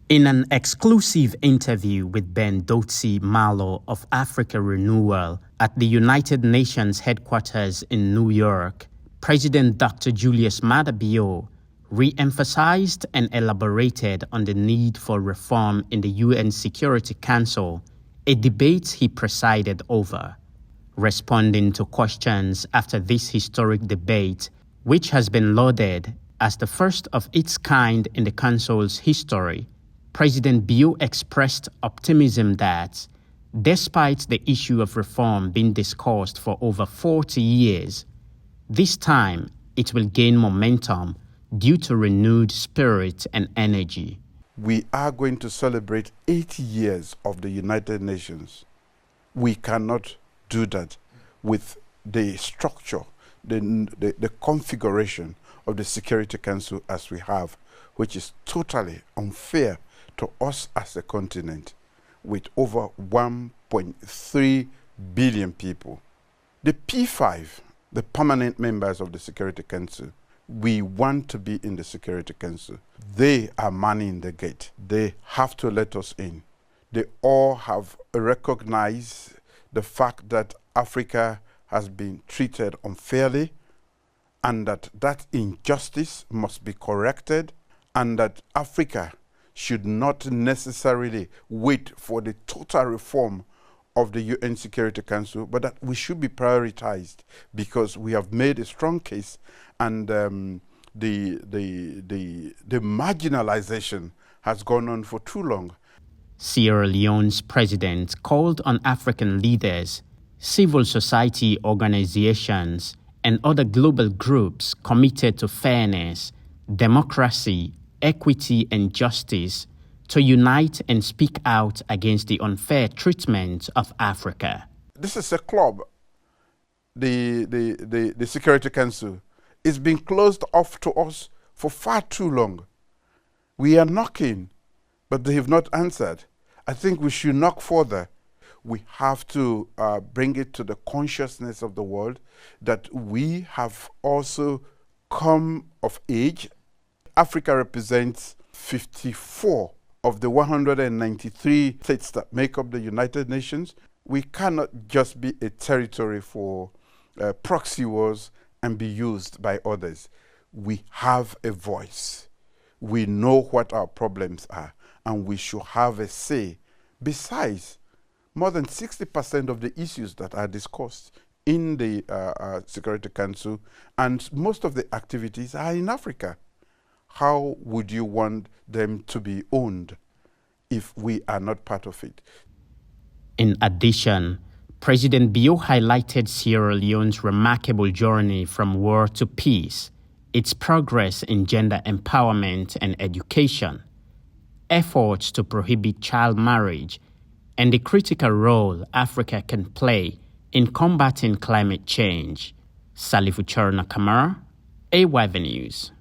In an exclusive interview with Ben Dotsi Malo of Africa Renewal at the United Nations headquarters in New York, President Dr. Julius Maada Bio re-emphasized and elaborated on the need for reform in the UN Security Council, a debate he presided over. Responding to questions after this historic debate, which has been lauded as the first of its kind in the Council's history, President Bio expressed optimism that, despite the issue of reform being discussed for over 40 years, this time it will gain momentum due to renewed spirit and energy. We are going to celebrate 80 years of the United Nations. We cannot do that with the structure, the configuration of the Security Council as we have, which is totally unfair to us as a continent with over 1.3 billion people. The P5, the permanent members of the Security Council, we want to be in the Security Council. They are manning the gate. They have to let us in. They all have recognized the fact that Africa has been treated unfairly and that injustice must be corrected, and that Africa should not necessarily wait for the total reform of the UN Security Council, but that we should be prioritized because we have made a strong case, and the marginalization has gone on for too long. Sierra Leone's president called on African leaders, civil society organizations, and other global groups committed to fairness, democracy, equity, and justice to unite and speak out against the unfair treatment of Africa. This is a club. The Security Council is being closed off to us for far too long. We are knocking, but they have not answered. I think we should knock further. We have to bring it to the consciousness of the world that we have also come of age. Africa represents 54 of the 193 states that make up the United Nations. We cannot just be a territory for proxy wars and be used by others. We have a voice. We know what our problems are, and we should have a say. Besides, more than 60% of the issues that are discussed in the Security Council and most of the activities are in Africa. How would you want them to be owned if we are not part of it? In addition, President Bio highlighted Sierra Leone's remarkable journey from war to peace, its progress in gender empowerment and education, efforts to prohibit child marriage, and the critical role Africa can play in combating climate change. Salifu Chernor Kamara, AYV News.